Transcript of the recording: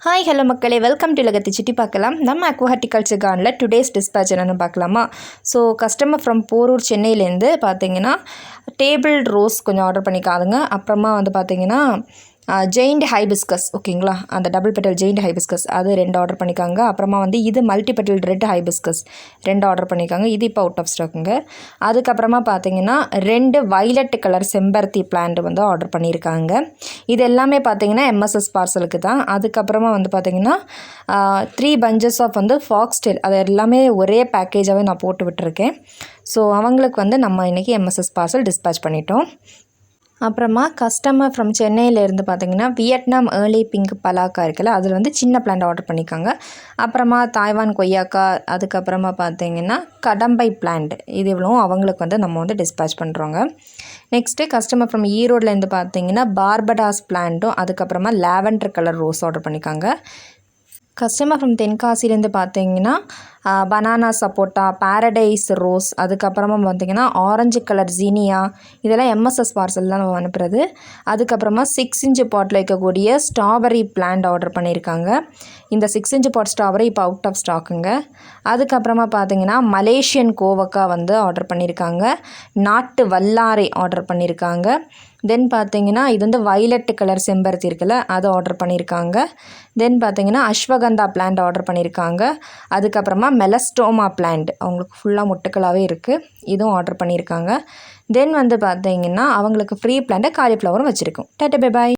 Hi hello மக்களே, welcome to உலகத்தை சுற்றி பார்க்கலாம். நம்ம அக்வா ஹார்டிகல்ச்சர் கார்டனில் டுடேஸ் டிஸ்பேச் என்னென்னு பார்க்கலாமா. ஸோ கஸ்டமர் ஃப்ரம் போரூர் சென்னையிலேருந்து பார்த்தீங்கன்னா டேபிள் ரோஸ் கொஞ்சம் ஆர்டர் பண்ணிக்காதுங்க. அப்புறமா வந்து பார்த்தீங்கன்னா ஜெயிண்ட் ஹைபிஸ்கஸ், ஓகேங்களா, அந்த டபுள் பெட்டல் ஜெயிண்ட் ஹைபிஸ்கஸ் அது 2 ஆர்டர் பண்ணிக்காங்க. அப்புறமா வந்து இது multi petal red hibiscus 2 order பண்ணிக்காங்க. இது இப்போ அவுட் ஆஃப் ஸ்டாக்குங்க. அதுக்கப்புறமா பார்த்தீங்கன்னா 2 வயலட் கலர் செம்பருத்தி பிளான்ட் வந்து ஆர்டர் பண்ணியிருக்காங்க. இது எல்லாமே பார்த்தீங்கன்னா எம்எஸ்எஸ் பார்சலுக்கு தான். அதுக்கப்புறமா வந்து பார்த்தீங்கன்னா 3 பஞ்சஸ் ஆஃப் வந்து ஃபாக்ஸ்டெயில், அது எல்லாமே ஒரே பேக்கேஜாகவே நான் போட்டு விட்டுருக்கேன். ஸோ அவங்களுக்கு வந்து நம்ம இன்றைக்கி எம்எஸ்எஸ் பார்சல் டிஸ்பேச் பண்ணிட்டோம். அப்புறமா கஸ்டமர் ஃப்ரம் சென்னையிலேருந்து பார்த்தீங்கன்னா வியட்நாம் ஏர்லி பிங்க் பலாக்கா இருக்குல்ல, அதில் வந்து சின்ன பிளான்ட் ஆர்டர் பண்ணிக்காங்க. அப்புறமா தாய்வான் கொய்யாக்கா, அதுக்கப்புறமா பார்த்தீங்கன்னா கடம்பை பிளான்ட், இது இவ்வளவும் அவங்களுக்கு வந்து நம்ம வந்து டிஸ்பேச் பண்ணுறோங்க. நெக்ஸ்ட்டு கஸ்டமர் ஃப்ரம் ஈரோட்லேருந்து பார்த்தீங்கன்னா பார்படாஸ் பிளான்ட்டும் அதுக்கப்புறமா லாவெண்டர் கலர் ரோஸ் ஆர்டர் பண்ணிக்காங்க. கஸ்டமர் ஃப்ரம் தென்காசிலேருந்து பார்த்தீங்கன்னா பனானா சப்போட்டா, பாரடைஸ் ரோஸ், அதுக்கப்புறமா பார்த்திங்கன்னா ஆரஞ்சு கலர் ஜீனியா, இதெல்லாம் எம்எஸ்எஸ் பார்சல் தான் நம்ம அனுப்புகிறது. அதுக்கப்புறமா 6 இன்ச் பாட்டில் வைக்கக்கூடிய ஸ்ட்ராபெரி பிளான்ட் ஆர்டர் பண்ணியிருக்காங்க. இந்த 6 இன்ச் பாட் ஸ்ட்ராபெரி இப்போ அவுட் ஆஃப் ஸ்டாக்குங்க. அதுக்கப்புறமா பார்த்திங்கன்னா மலேசியன் கோவக்கா வந்து ஆர்டர் பண்ணியிருக்காங்க. நாட்டு வல்லாரை ஆர்டர் பண்ணியிருக்காங்க. தென் பார்த்தீங்கன்னா இது வந்து வயலட் கலர் செம்பருத்தி இருக்குல்ல, அதை ஆர்டர் பண்ணியிருக்காங்க. தென் பார்த்தீங்கன்னா அஸ்வகந்தா பிளான்ட் ஆர்டர் பண்ணியிருக்காங்க. அதுக்கப்புறமா மெலஸ்டோமா பிளான்ட் அவங்களுக்கு ஃபுல்லாக மொட்டுக்களாகவே இருக்குது, இதுவும் ஆர்டர் பண்ணியிருக்காங்க. தென் வந்து பார்த்தீங்கன்னா அவங்களுக்கு ஃப்ரீ பிளான்ட்டு காலிஃப்ளவரும் வச்சுருக்கோம். Tata bye bye.